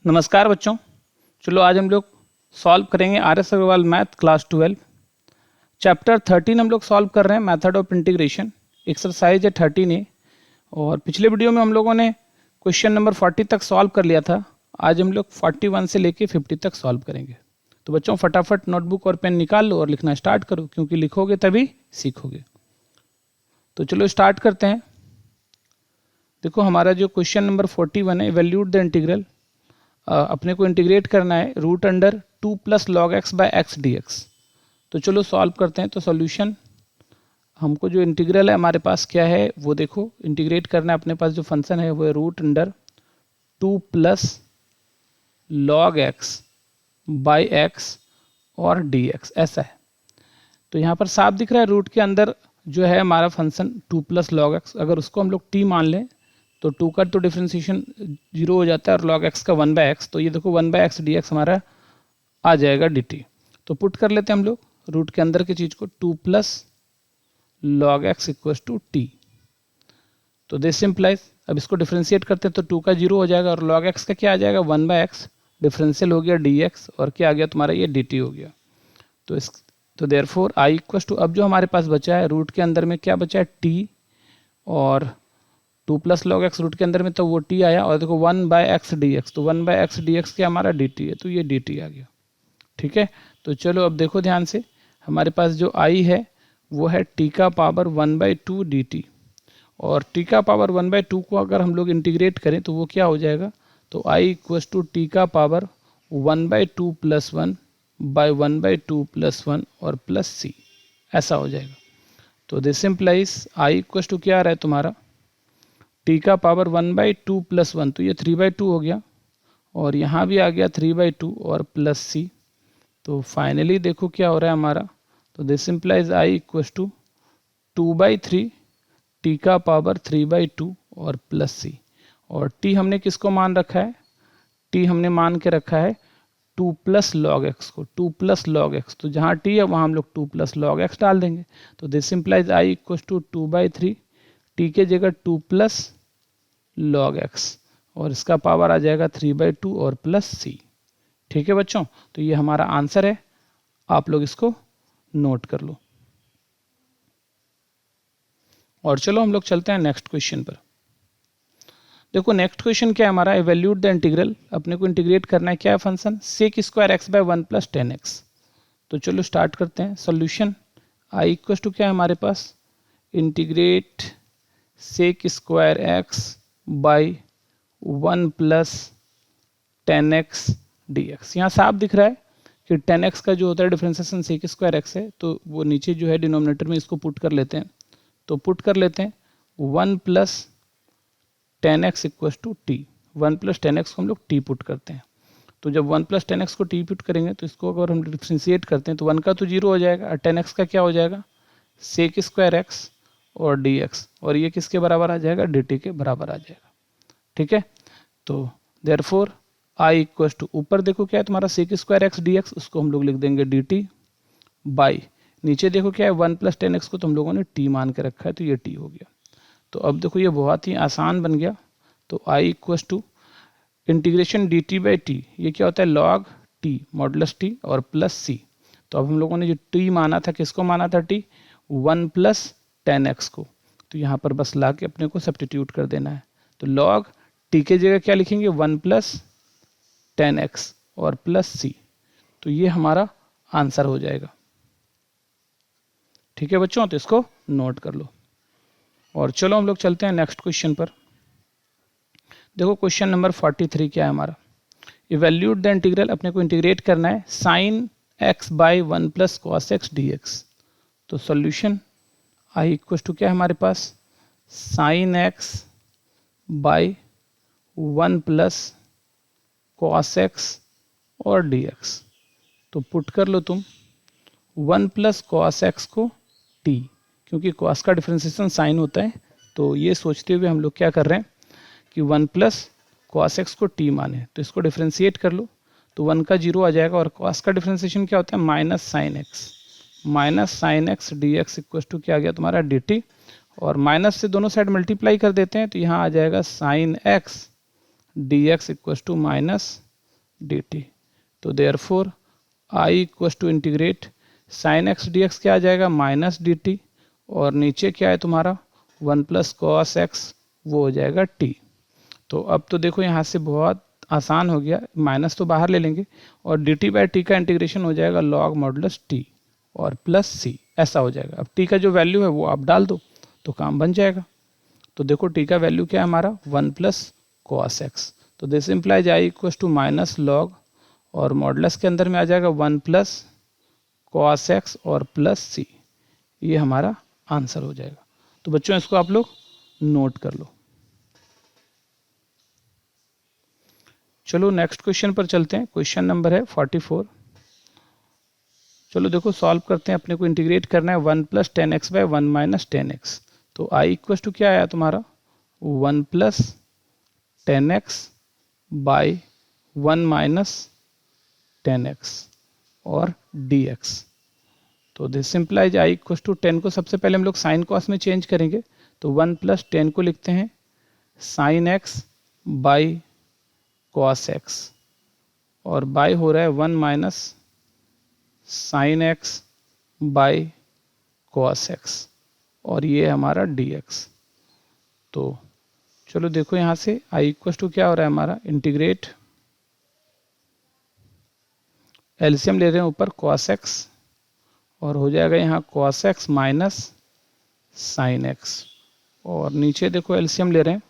नमस्कार बच्चों, चलो आज हम लोग सॉल्व करेंगे R S. Agarwal math class 12 chapter 13 हम लोग सॉल्व कर रहे हैं मेथड ऑफ इंटीग्रेशन। एक्सरसाइज है 13A और पिछले वीडियो में हम लोगों ने क्वेश्चन नंबर 40 तक सॉल्व कर लिया था। आज हम लोग 41 से लेके 50 तक सॉल्व करेंगे। तो बच्चों फटाफट नोटबुक और पेन निकाल लो और लिखना स्टार्ट करो, क्योंकि लिखोगे तभी सीखोगे। तो चलो स्टार्ट करते हैं। देखो हमारा जो क्वेश्चन नंबर 41 है, इवैल्यूएट द इंटीग्रल। अपने को इंटीग्रेट करना है root under 2 plus log x by x d x. तो चलो सॉल्व करते हैं। तो सॉल्यूशन, हमको जो इंटीग्रल है हमारे पास क्या है वो देखो, इंटीग्रेट करना है। अपने पास जो फंक्शन है वो है root under 2 plus log x by x और डी एक्स, ऐसा है। तो यहाँ पर साफ दिख रहा है रूट के अंदर जो है हमारा फंक्शन 2 प्लस लॉग एक्स, अगर उसको हम लोग टी मान लें तो 2 का तो डिफ्रेंसिएशन 0 हो जाता है और log x का 1 बाय एक्स, तो ये देखो 1 बाय एक्स डी एक्स हमारा आ जाएगा dt। तो पुट कर लेते हैं हम लोग रूट के अंदर की चीज़ को, 2 plus log x equal to t. तो दिस इम्प्लाइज, अब इसको डिफ्रेंशिएट करते हैं तो 2 का 0 हो जाएगा और log x का क्या आ जाएगा 1 बाय एक्स, डिफरेंशियल हो गया dx और क्या आ गया तुम्हारा ये dt हो गया। तो देयरफॉर i इक्वल टू, अब जो हमारे पास बचा है रूट के अंदर में क्या बचा है t और 2 प्लस लॉग एक्स रूट के अंदर में, तो वो t आया और देखो 1 बाय एक्स डी एक्स, तो 1 बाय एक्स डी एक्स क्या हमारा dt है, तो ये dt आ गया। ठीक है, तो चलो अब देखो ध्यान से, हमारे पास जो i है वो है t का पावर 1 बाई 2 dt, और t का पावर 1 बाई 2 को अगर हम लोग इंटीग्रेट करें तो वो क्या हो जाएगा, तो i इक्वल टू टी का power 1 by 2 plus 1 by 1 by 2 plus 1 और प्लस c, ऐसा हो जाएगा। तो this implies i equal to क्या आ रहा है तुम्हारा, t का पावर 1 बाई 2 प्लस 1, तो ये 3 बाई 2 हो गया और यहाँ भी आ गया 3 बाई 2 और प्लस सी। तो फाइनली देखो क्या हो रहा है हमारा, तो this implies i equal to 2 by 3 t का पावर 3 बाई 2 और प्लस सी। और t हमने किसको मान रखा है, t हमने मान के रखा है 2 प्लस लॉग एक्स को, 2 प्लस लॉग एक्स, तो जहाँ t है वहाँ हम लोग 2 प्लस लॉग एक्स डाल देंगे। तो this implies i equal to 2 by 3 t के जगह 2 प्लस लॉग एक्स और इसका पावर आ जाएगा 3 बाई 2 और प्लस सी। ठीक है बच्चों, तो ये हमारा आंसर है, आप लोग इसको नोट कर लो। और चलो हम लोग चलते हैं नेक्स्ट क्वेश्चन पर। देखो नेक्स्ट क्वेश्चन क्या है हमारा, इवैल्यूएट द इंटीग्रल। अपने को इंटीग्रेट करना है क्या है function sec square x by 1 plus 10x। तो चलो स्टार्ट करते हैं। सोल्यूशन, i इक्वल टू क्या है हमारे पास, integrate sec square x by 1 plus 10x dx। यहाँ साफ दिख रहा है कि 10x का जो होता है डिफरेंशिएशन सेक स्क्वायर एक्स है, तो वो नीचे जो है डिनोमिनेटर में इसको पुट कर लेते हैं। तो पुट कर लेते हैं 1 plus 10x equal to t, 1 plus 10x को हम लोग टी पुट करते हैं। तो जब 1 प्लस 10x को टी पुट करेंगे तो इसको अगर हम डिफ्रेंशिएट करते हैं तो 1 का तो 0 हो जाएगा और 10x का क्या हो जाएगा सेक स्क्वायर एक्स और dx, और ये किसके बराबर आ जाएगा dt के बराबर आ जाएगा। ठीक है, तो देयरफॉर i इक्वल टू, ऊपर देखो क्या है तुम्हारा sec square x d x, उसको हम लोग लिख देंगे dt बाई, नीचे देखो क्या है 1 प्लस 10x को तो हम लोगों ने t मान के रखा है, तो ये t हो गया। तो अब देखो ये बहुत ही आसान बन गया। तो i equal to integration dt by t, ये क्या होता है लॉग t मॉडुलस t और प्लस c। तो अब हम लोगों ने जो t माना था, किसको माना था t, 1 प्लस 10x को, तो यहाँ पर बस ला के अपने को सब्स्टिट्यूट कर देना है। तो लॉग t के जगह क्या लिखेंगे 1 प्लस 10x और प्लस c, तो ये हमारा आंसर हो जाएगा। ठीक है बच्चों, तो इसको नोट कर लो। और चलो हम लोग चलते हैं नेक्स्ट क्वेश्चन पर। देखो क्वेश्चन नंबर 43 क्या है हमारा, इवैल्यूएट द इंटीग्रल। अपने को इंटीग्रेट करना है sine x by 1 plus cos x d x. तो सोल्यूशन, i इक्वल टू क्या है हमारे पास sine x by 1 plus cos x और dx। तो पुट कर लो तुम 1 प्लस कॉस एक्स को t, क्योंकि कॉस का डिफरेंशिएशन साइन होता है, तो ये सोचते हुए हम लोग क्या कर रहे हैं कि 1 प्लस कॉस एक्स को t माने, तो इसको डिफरेंशिएट कर लो तो 1 का 0 आ जाएगा और कॉस का डिफरेंशिएशन क्या होता है minus sine x d x equal to क्या आ गया तुम्हारा dt, और माइनस से दोनों साइड मल्टीप्लाई कर देते हैं तो यहाँ आ जाएगा sine x d x equal to minus dt। तो therefore I equal to integrate sine x d x क्या आ जाएगा माइनस डी टी, और नीचे क्या है तुम्हारा 1 प्लस कॉस एक्स वो हो जाएगा टी। तो अब तो देखो यहाँ से बहुत आसान हो गया, माइनस तो बाहर ले लेंगे और डी टी बाई टी का इंटीग्रेशन हो जाएगा लॉग मॉडुलस टी और प्लस सी, ऐसा हो जाएगा। अब टी का जो वैल्यू है वो आप डाल दो तो काम बन जाएगा। तो देखो टी का वैल्यू क्या है हमारा 1 प्लस कॉस एक्स, तो this implies I equal to minus log और मॉडुलस के अंदर में आ जाएगा 1 प्लस कॉस एक्स और प्लस सी, ये हमारा आंसर हो जाएगा। तो बच्चों इसको आप लोग नोट कर लो। चलो नेक्स्ट क्वेश्चन पर चलते हैं। क्वेश्चन नंबर है 44। चलो देखो सॉल्व करते हैं। अपने को इंटीग्रेट करना है 1 plus ten x by 1 minus ten x. तो आई इक्वल टू क्या आया तुम्हारा 1 plus ten x by 1 minus ten x और डी एक्स। तो this implies I equal to 10 को सबसे पहले हम लोग साइन कॉस में चेंज करेंगे। तो 1 प्लस 10 को लिखते हैं sign x by cos x, और बाई हो रहा है 1 minus sine x by cos x, और ये हमारा डी एक्स। तो चलो देखो यहाँ से आई इक्वल टू क्या हो रहा है हमारा इंटीग्रेट, एलसीएम ले रहे हैं ऊपर कॉस एक्स और हो जाएगा यहाँ cos x minus sine x, और नीचे देखो एलसीएम ले रहे हैं,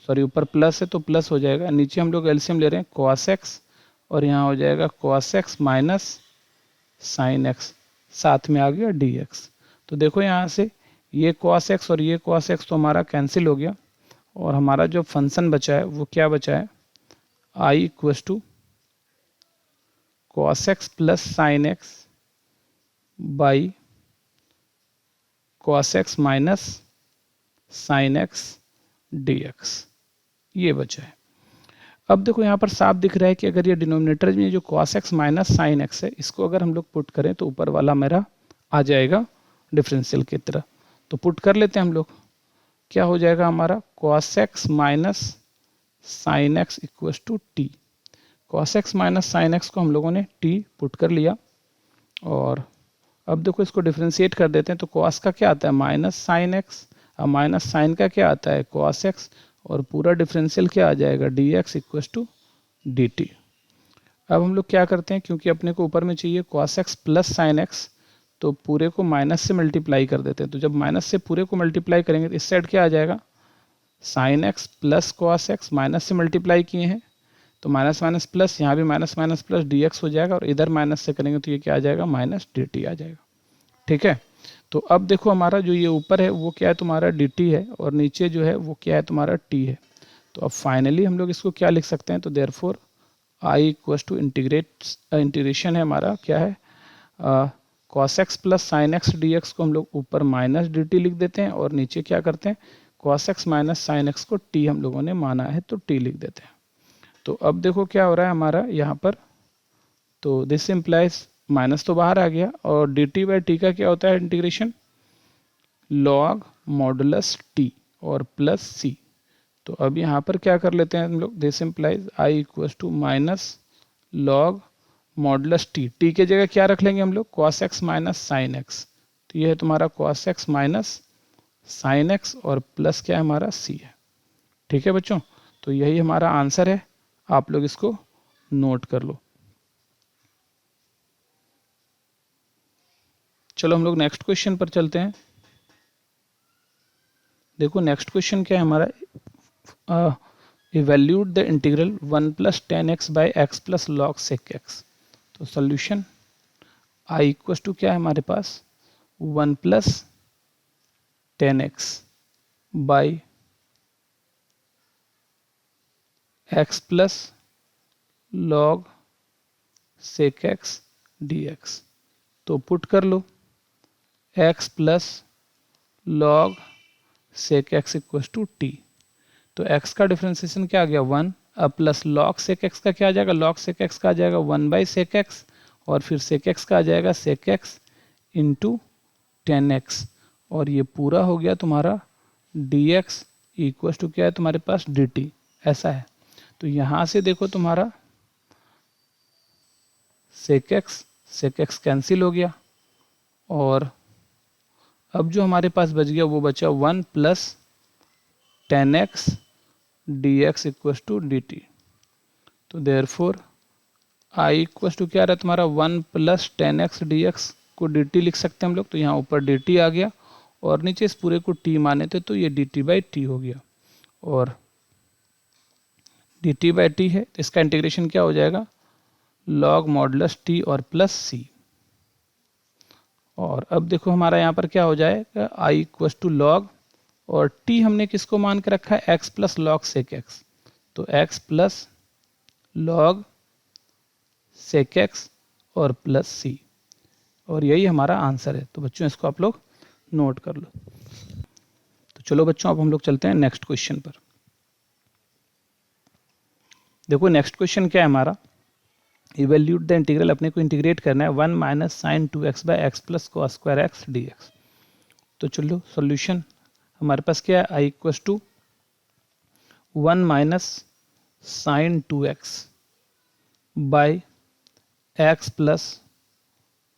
सॉरी ऊपर प्लस है तो प्लस हो जाएगा, नीचे हम लोग एलसीएम ले रहे हैं कॉस एक्स और यहाँ हो जाएगा cos x minus sine x, साथ में आ गया डी एक्स। तो देखो यहाँ से ये कॉस एक्स और ये कॉस एक्स तो हमारा कैंसिल हो गया, और हमारा जो फंक्शन बचा है वो क्या बचा है I equal to cos x plus sine x by cos x minus sine x d x, ये बचा है। अब देखो यहाँ पर साफ दिख रहा है कि अगर ये डिनोमिनेटर में जो cos x minus sine x है इसको अगर हम लोग पुट करें तो ऊपर वाला मेरा आ जाएगा डिफरेंशियल की तरह। तो पुट कर लेते हैं हम लोग, क्या हो जाएगा हमारा cos x minus sine x equal to t. cos x minus sine x को हम लोगों ने t पुट कर लिया, और अब देखो इसको डिफ्रेंशिएट कर देते हैं। तो cos का क्या आता है माइनस साइन एक्स, अब माइनस साइन का क्या आता है cos x, और पूरा डिफरेंशियल क्या आ जाएगा d x equal to d t. अब हम लोग क्या करते हैं, क्योंकि अपने को ऊपर में चाहिए cos x plus sine x, तो पूरे को माइनस से मल्टीप्लाई कर देते हैं। तो जब माइनस से पूरे को मल्टीप्लाई करेंगे तो इस साइड क्या आ जाएगा sine x plus cos x, minus से मल्टीप्लाई किए हैं तो माइनस माइनस प्लस, यहाँ भी minus minus plus D x हो जाएगा, और इधर माइनस से करेंगे तो ये क्या आ जाएगा माइनस डी टी आ जाएगा। ठीक है, तो अब देखो हमारा जो ये ऊपर है वो क्या है तुम्हारा डी टी है, और नीचे जो है वो क्या है तुम्हारा टी है। तो अब फाइनली हम लोग इसको क्या लिख सकते हैं, तो therefore I equal to integration है हमारा क्या है cos x plus sine x d x को हम लोग ऊपर माइनस डी टी लिख देते हैं, और नीचे क्या करते हैं cos x minus sine x को टी हम लोगों ने माना है तो टी लिख देते हैं। तो अब देखो क्या हो रहा है हमारा यहाँ पर, तो दिस इम्प्लाइज माइनस तो बाहर आ गया, और डी टी बाई टी का क्या होता है इंटीग्रेशन लॉग मॉडुलस टी और प्लस सी। तो अब यहाँ पर क्या कर लेते हैं हम लोग, this implies I equal to minus log modulus t, t के जगह क्या रख लेंगे हम लोग cos x minus sine x. तो ये है तुम्हारा cos x minus sine x और प्लस क्या है हमारा सी है। ठीक है बच्चों, तो यही हमारा आंसर है, आप लोग इसको नोट कर लो। चलो हम लोग नेक्स्ट क्वेश्चन पर चलते हैं। देखो नेक्स्ट क्वेश्चन क्या है हमारा, evaluate the integral 1 plus ten x by x plus log sec x. तो सोल्यूशन आई इक्वल टू क्या है हमारे पास 1 plus ten x by x plus log sec x d x. तो पुट कर लो x plus log sec x equal to t. तो x का डिफ्रेंसिएशन क्या आ गया 1, अब प्लस लॉग सेक एक्स का क्या आ जाएगा लॉग सेक एक्स का आ जाएगा 1 बाई सेक एक्स, और फिर सेक एक्स का आ जाएगा sec x into ten x, और ये पूरा हो गया तुम्हारा डी एक्स इक्वल टू क्या है तुम्हारे पास डी टी, ऐसा है। तो यहाँ से देखो तुम्हारा सेक एक्स कैंसिल हो गया, और अब जो हमारे पास बच गया वो बचा 1 plus 10x d x equals to d t. तो therefore I equals to क्या रहा तुम्हारा 1 प्लस 10x डी एक्स को डी टी लिख सकते हैं हम लोग। तो यहाँ ऊपर डी टी आ गया और नीचे इस पूरे को t माने थे तो ये डी टी बाई टी हो गया, और डी टी बाई टी है तो इसका इंटीग्रेशन क्या हो जाएगा लॉग मॉडुलस टी और प्लस सी। और अब देखो हमारा यहाँ पर क्या हो जाएगा आई इक्वस टू लॉग, और t हमने किसको मान के रखा है x plus log sec x, तो x plus log sec x और प्लस सी, और यही हमारा आंसर है। तो बच्चों इसको आप लोग नोट कर लो। तो चलो बच्चों अब हम लोग चलते हैं नेक्स्ट क्वेश्चन पर। देखो नेक्स्ट क्वेश्चन क्या है हमारा, इवेल्यूट द इंटीग्रल, अपने को इंटीग्रेट करना है 1 minus sine 2x by x plus cos square x d x. तो चलो सॉल्यूशन हमारे पास क्या है I equals to 1 minus sine 2x by x plus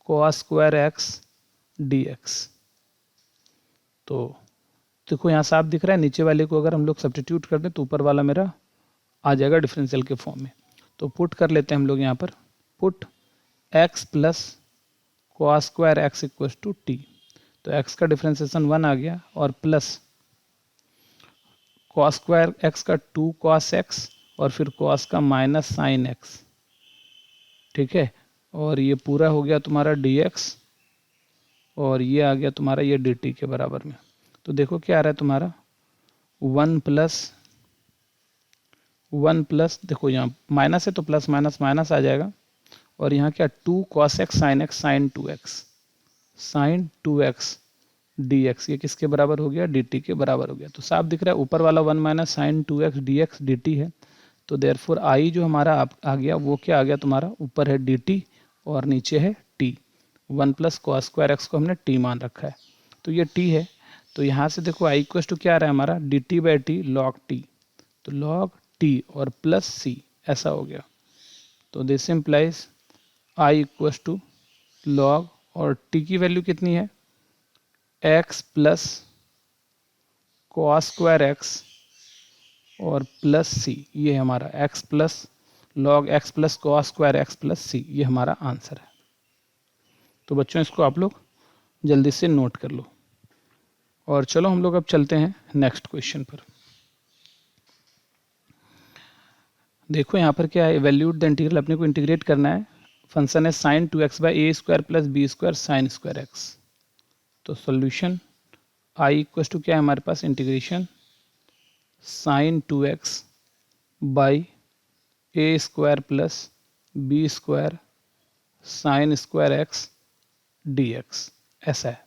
cos square x d x. तो देखो यहाँ साफ दिख रहा है, नीचे वाले को अगर हम लोग सब्स्टिट्यूट कर दें तो ऊपर वाला मेरा आ जाएगा डिफरेंशियल के फॉर्म में। तो पुट कर लेते हैं हम लोग यहाँ पर, put x plus cos square x equal to t. तो x का डिफरेंशिएशन 1 आ गया और प्लस कॉस स्क्वायर एक्स का 2 कॉस एक्स और फिर कॉस का माइनस साइन एक्स, ठीक है। और ये पूरा हो गया तुम्हारा dx और ये आ गया तुम्हारा ये dt के बराबर में। तो देखो क्या आ रहा है तुम्हारा 1 प्लस देखो यहाँ माइनस है तो प्लस माइनस माइनस आ जाएगा, और यहाँ क्या 2 cos x sin x sin 2x dx, ये किसके बराबर हो गया dt के बराबर हो गया। तो साफ दिख रहा है ऊपर वाला 1 minus sine 2x dx dt है। तो देयरफॉर आई जो हमारा आ गया वो क्या आ गया तुम्हारा, ऊपर है dt और नीचे है t। 1 plus cos square x को हमने t मान रखा है, तो ये t है। तो यहाँ से देखो आई इक्वस टू क्या आ रहा है हमारा dt by t log t, तो लॉग t और प्लस c ऐसा हो गया। तो this implies I equals to log, और t की वैल्यू कितनी है x plus cos square x और प्लस c, ये हमारा x plus log x plus cos square x plus c, ये हमारा आंसर है। तो बच्चों इसको आप लोग जल्दी से नोट कर लो, और चलो हम लोग अब चलते हैं नेक्स्ट क्वेश्चन पर। देखो यहाँ पर क्या है, वैल्यूड द इंटीग्रल, अपने को इंटीग्रेट करना है, फंक्शन है sine 2x by a square plus b square sine square x. तो सॉल्यूशन आई इक्वल टू क्या है हमारे पास integration sine 2x by a square plus b square sine square x d x, ऐसा है।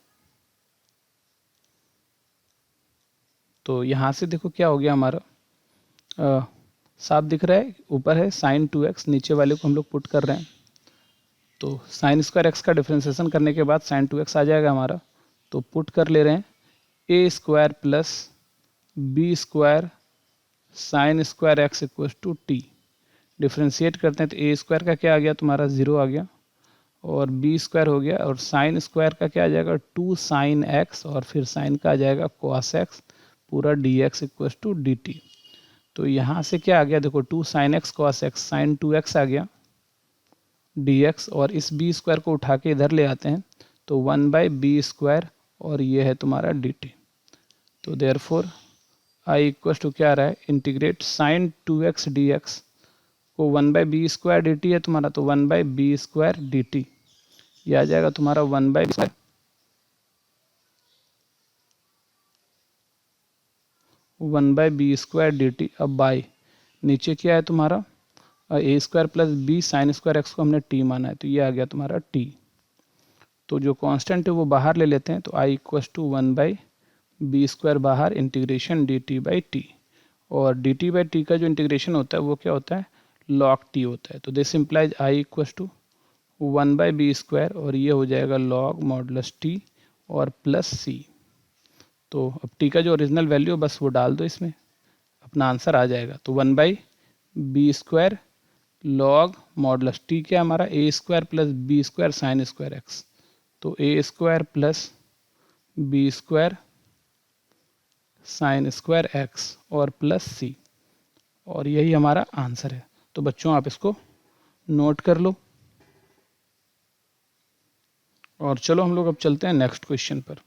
तो यहाँ से देखो क्या हो गया हमारा, साफ दिख रहा है ऊपर है साइन 2x, नीचे वाले को हम लोग पुट कर रहे हैं। तो साइन स्क्वायर एक्स का डिफ्रेंसिएशन करने के बाद साइन 2x आ जाएगा हमारा। तो पुट कर ले रहे हैं a square plus b square sine square x equal to t. Differentiate करते हैं तो ए स्क्वायर का क्या आ गया तुम्हारा 0 आ गया, और बी स्क्वायर हो गया, और साइन स्क्वायर का क्या आ जाएगा 2 साइन एक्स, और फिर साइन का आ जाएगा कॉस एक्स पूरा d x equal to d t. तो यहाँ से क्या आ गया देखो 2 sine x cos x sine 2x आ गया dx, और इस बी स्क्वायर को उठा के इधर ले आते हैं तो 1 बाई बी स्क्वायर, और ये है तुम्हारा dt। तो देयरफॉर आई इक्वल टू क्या आ रहा है इंटीग्रेट साइन 2x dx को 1 by b square d t है तुम्हारा, तो 1 by b square d t, ये आ जाएगा तुम्हारा 1 by square 1 by b square d t. अब बाई नीचे क्या है तुम्हारा a square plus b sine square x को हमने टी माना है, तो ये आ गया तुम्हारा टी। तो जो कांस्टेंट है वो बाहर ले लेते हैं, तो I equal to 1 by b square बाहर integration d t by t, और डी टी बाई टी का जो इंटीग्रेशन होता है वो क्या होता है लॉग टी होता है। तो this implies I equal to 1 by b square, और ये हो जाएगा लॉग मॉडुलस टी और प्लस सी। तो अब टी का जो ओरिजिनल वैल्यू है बस वो डाल दो इसमें, अपना आंसर आ जाएगा। तो 1 by b square log modulus t क्या है हमारा a square plus b square sine square x, तो a square plus b square sine square x और प्लस सी, और यही हमारा आंसर है। तो बच्चों आप इसको नोट कर लो। और चलो हम लोग अब चलते हैं नेक्स्ट क्वेश्चन पर।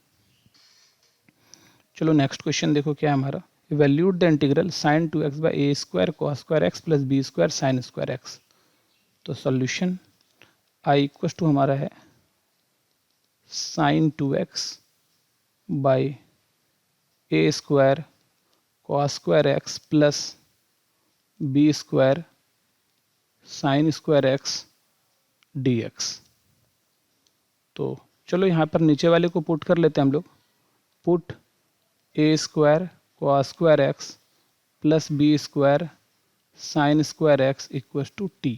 चलो नेक्स्ट क्वेश्चन देखो क्या है हमारा, evaluate the integral sine 2x by a square cos square x plus b square sine square x. तो सॉल्यूशन आई इक्वल टू हमारा है sine 2x by a square cos square x plus b square sine square x d x. तो चलो यहाँ पर नीचे वाले को पुट कर लेते हैं हम लोग, put a square cos square x plus b square sine square x equal to t.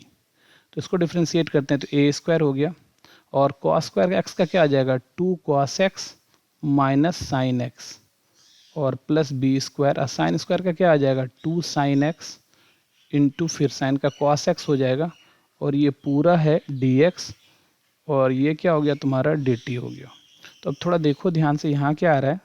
तो इसको डिफ्रेंशिएट करते हैं, तो ए स्क्वायर हो गया और कॉस स्क्वायर एक्स का क्या आ जाएगा 2 cos x minus sine x और plus b square, sine square का क्या आ जाएगा 2 साइन एक्स इंटू फिर साइन का कॉस एक्स हो जाएगा और ये पूरा है डी एक्स और ये क्या हो गया तुम्हारा डी टी हो गया। तो अब थोड़ा देखो ध्यान से, यहाँ क्या आ रहा है,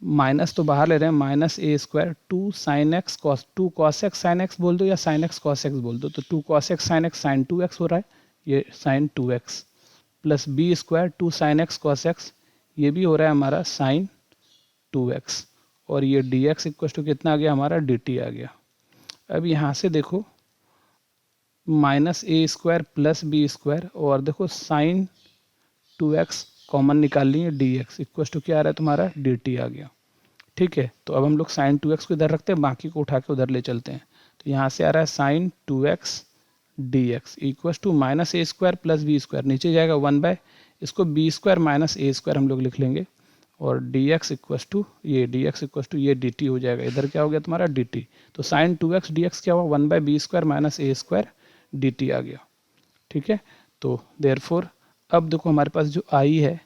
माइनस तो बाहर ले रहे हैं, minus a square 2 sine x cos 2 cos x sine x बोल दो या साइन एक्स कॉस एक्स बोल दो, तो 2 cos x sine x sine 2x हो रहा है, ये sine 2x plus b square 2 sine x cos x, ये भी हो रहा है हमारा साइन 2x और ये डी एक्स इक्व टू कितना आ गया हमारा डी टी आ गया। अब यहाँ से देखो minus a square plus b square और देखो साइन 2x कॉमन निकाल लिए, डी एक्स इक्व टू क्या आ रहा है तुम्हारा डी टी आ गया। ठीक है, तो अब हम लोग साइन 2x को इधर रखते हैं, बाकी को उठा के उधर ले चलते हैं। तो यहाँ से आ रहा है sine 2x d x equal to minus a square plus b square, नीचे जाएगा 1 बाय इसको b square minus a square हम लोग लिख लेंगे और डी एक्स इक्व टू ये डी टी हो जाएगा, इधर क्या हो गया तुम्हारा डी टी। तो साइन 2x डी एक्स क्या हुआ 1 by b square minus a square d t आ गया। ठीक है, तो देयरफॉर अब देखो हमारे पास जो आई है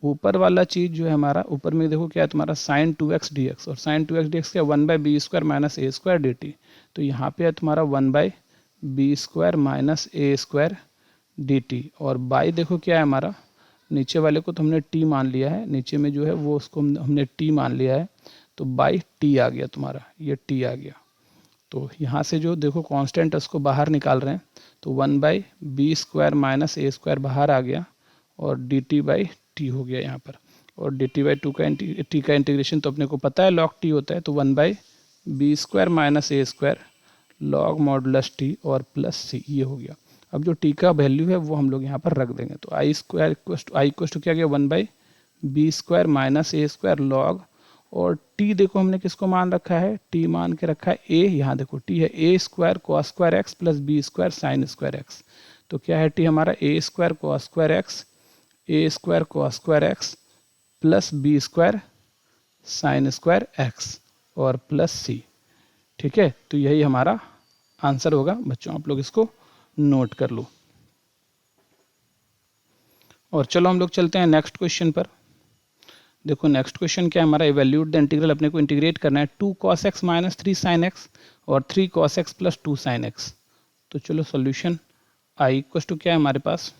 ऊपर वाला चीज़ जो है हमारा, ऊपर में देखो क्या है तुम्हारा साइन 2x dx और साइन 2x dx क्या 1 by b square minus a square d t. तो यहाँ पे है तुम्हारा 1 by b square minus a square d t और बाई देखो क्या है हमारा, नीचे वाले को तो हमने टी मान लिया है, नीचे में जो है वो उसको हमने टी मान लिया है, तो बाई टी आ गया तुम्हारा, ये टी आ गया। तो यहाँ से जो देखो कांस्टेंट उसको बाहर निकाल रहे हैं, तो 1 by b square minus a square बाहर आ गया और डी टी बाई टी हो गया यहाँ पर, और डी टी बाई टी का इंटीग्रेशन तो अपने को पता है लॉग टी होता है, तो 1 by b square minus a square log modulus t और प्लस सी, ये हो गया। अब जो टी का वैल्यू है वो हम लोग यहाँ पर रख देंगे, तो आई स्क्वायर आई इक्वल क्या गया 1 by b square minus a square log, और टी देखो हमने किसको मान रखा है, टी मान के रखा है ए, यहाँ देखो टी है a square cos square x plus b square sine square x. तो क्या है टी हमारा a square cos square x, a square cos square x plus b square sine square x और प्लस सी। ठीक है, तो यही हमारा आंसर होगा बच्चों, आप लोग इसको नोट कर लो। और चलो हम लोग चलते हैं नेक्स्ट क्वेश्चन पर। देखो नेक्स्ट क्वेश्चन क्या है हमारा, इवैल्यूट द इंटीग्रल, अपने को इंटीग्रेट करना है 2 cos x minus 3 sin x और 3 cos x plus 2 sin x। तो चलो सॉल्यूशन आई इक्वल टू क्या है हमारे पास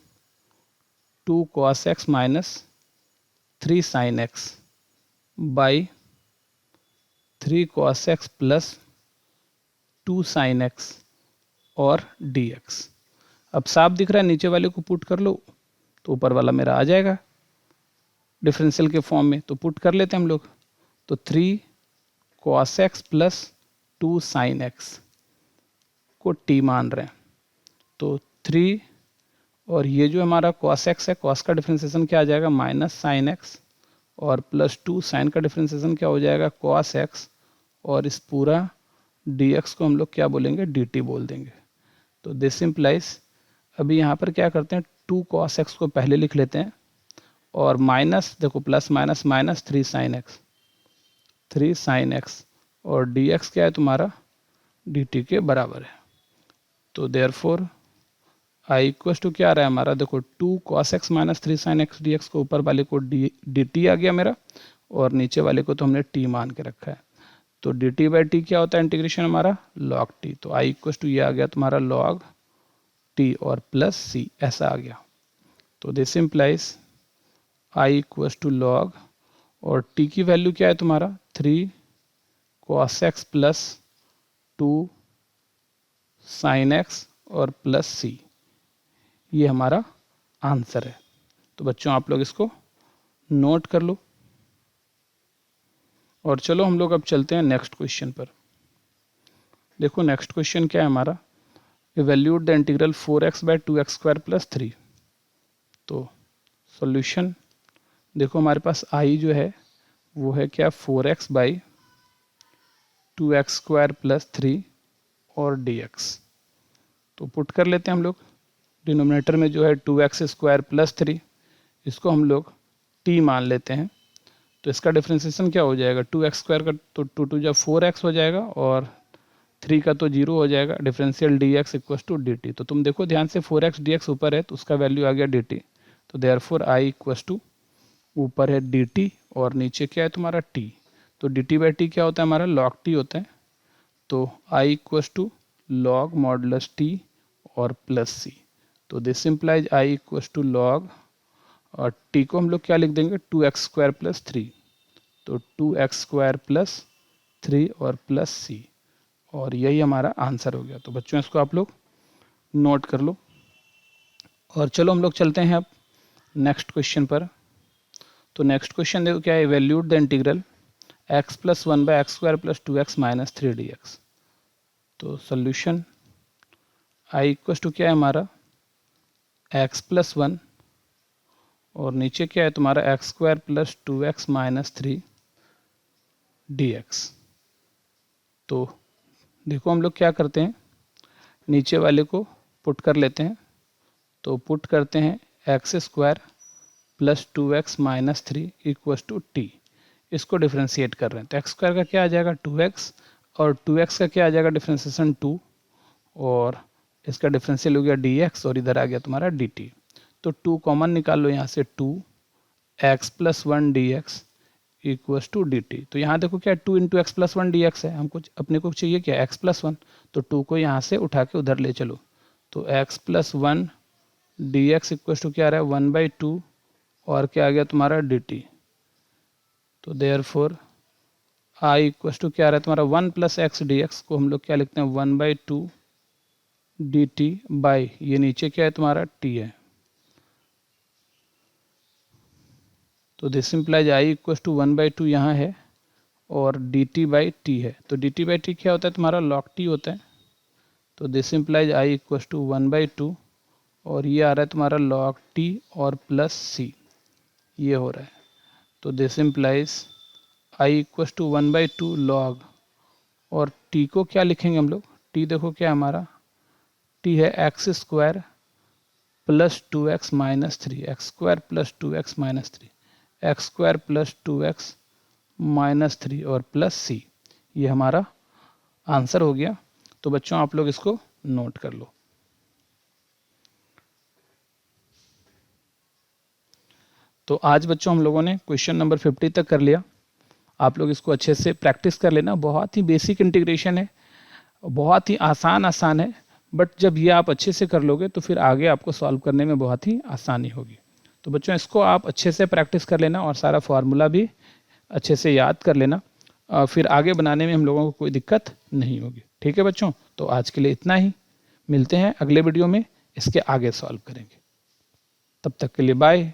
2 cos x minus 3 sin x by 3 cos x plus 2 sin x और dx। अब साफ दिख रहा है, नीचे वाले को पुट कर लो तो ऊपर वाला मेरा आ जाएगा डिफरेंशियल के फॉर्म में, तो पुट कर लेते हैं हम लोग। तो 3 cos x plus 2 sin x को t मान रहे हैं, तो 3 और ये जो हमारा cos x है, cos का डिफरेंशिएशन क्या आ जाएगा माइनस sin x और प्लस 2 sin का डिफरेंशिएशन क्या हो जाएगा cos x और इस पूरा dx को हम लोग क्या बोलेंगे dt बोल देंगे। तो दिस इम्प्लाइज, अभी यहाँ पर क्या करते हैं 2 cos x को पहले लिख लेते हैं और माइनस देखो plus minus minus 3 sin x और dx क्या है तुम्हारा dt के बराबर है। तो देयरफॉर आई इक्वल टू क्या आ रहा है हमारा, देखो 2 cos x minus 3 sin x dx को ऊपर वाले को dt आ गया मेरा और नीचे वाले को तो हमने t मान के रखा है। तो डी टी बाई टी क्या होता है इंटीग्रेशन हमारा log t, तो आई इक्वल टू ये आ गया तुम्हारा log t और प्लस सी ऐसा आ गया। तो this implies I equal to log और t की वैल्यू क्या है तुम्हारा 3 cos x plus 2 sin x और प्लस सी, ये हमारा आंसर है। तो बच्चों आप लोग इसको नोट कर लो और चलो हम लोग अब चलते हैं नेक्स्ट क्वेश्चन पर। देखो नेक्स्ट क्वेश्चन क्या है हमारा, evaluate the integral 4x by 2x square plus 3। तो सॉल्यूशन देखो हमारे पास आई जो है वो है क्या 4x by 2x square plus 3 और dx। तो पुट कर लेते हैं हम लोग, डिनोमिनेटर में जो है 2x स्क्वायर प्लस 3, इसको हम लोग t मान लेते हैं। तो इसका डिफ्रेंसिएशन क्या हो जाएगा 2x स्क्वायर का, तो 2 2 जब 4x हो जाएगा और 3 का तो 0 हो जाएगा, differential dx equal to dt। तो तुम देखो ध्यान से 4x dx ऊपर है तो उसका वैल्यू आ गया dt, तो देयरफॉर i इक्वल टू ऊपर है dt और नीचे क्या है तुम्हारा t, तो dt बाई टी क्या होता है हमारा log t होता है। तो i equal to log modulus t और प्लस सी, तो this implies i equal to log और t को हम लोग क्या लिख देंगे 2x स्क्वायर प्लस 3, तो 2x स्क्वायर प्लस 3 और प्लस सी, और यही हमारा आंसर हो गया। तो बच्चों इसको आप लोग नोट कर लो और चलो हम लोग चलते हैं अब नेक्स्ट क्वेश्चन पर। तो नेक्स्ट क्वेश्चन देखो क्या है, evaluate the integral x plus 1 by x square plus 2x minus 3 dx। तो सोल्यूशन i इक्वल टू क्या है हमारा x प्लस 1 और नीचे क्या है तुम्हारा x square plus 2x minus 3 dx। तो देखो हम लोग क्या करते हैं, नीचे वाले को पुट कर लेते हैं। तो पुट करते हैं x square plus 2x minus 3 equal to t, इसको डिफ्रेंशिएट कर रहे हैं। तो एक्स स्क्वायर का क्या आ जाएगा 2x और 2x का क्या आ जाएगा डिफ्रेंशिएशन 2 और इसका डिफरेंशियल हो गया dx और इधर आ गया तुम्हारा dt। तो 2 कॉमन निकाल लो यहाँ से, 2x plus 1 dx equal to dt। तो यहाँ देखो क्या 2 इंटू एक्स प्लस 1 dx है, हमको अपने को चाहिए क्या x प्लस 1, तो 2 को यहाँ से उठा के उधर ले चलो। तो x plus 1 dx equal to क्या आ रहा है 1/2 और क्या आ गया तुम्हारा dt। तो देयरफॉर i इक्वल टू क्या आ रहा है तुम्हारा 1 प्लस एक्स dx को हम लोग क्या लिखते हैं 1/2 dt बाई ये नीचे क्या है तुम्हारा t है। तो this implies i equal to 1/2 यहाँ है और dt बाई टी है। तो dt बाई टी क्या होता है तुम्हारा log t होता है। तो this implies i equal to 1/2 और ये आ रहा है तुम्हारा log t और प्लस सी, ये हो रहा है। तो this implies i equal to 1/2 log और t को क्या लिखेंगे हम लोग, t देखो क्या हमारा t है x square plus 2x minus 3, x square plus 2x minus 3, x square plus 2x minus 3 और प्लस सी, ये हमारा आंसर हो गया। तो बच्चों आप लोग इसको नोट कर लो। तो आज बच्चों हम लोगों ने क्वेश्चन नंबर 50 तक कर लिया। आप लोग इसको अच्छे से प्रैक्टिस कर लेना, बहुत ही बेसिक इंटीग्रेशन है, बहुत ही आसान है, बट जब ये आप अच्छे से कर लोगे तो फिर आगे आपको सॉल्व करने में बहुत ही आसानी होगी। तो बच्चों इसको आप अच्छे से प्रैक्टिस कर लेना और सारा फार्मूला भी अच्छे से याद कर लेना, फिर आगे बनाने में हम लोगों को कोई दिक्कत नहीं होगी। ठीक है बच्चों, तो आज के लिए इतना ही, मिलते हैं अगले वीडियो में, इसके आगे सॉल्व करेंगे। तब तक के लिए बाय।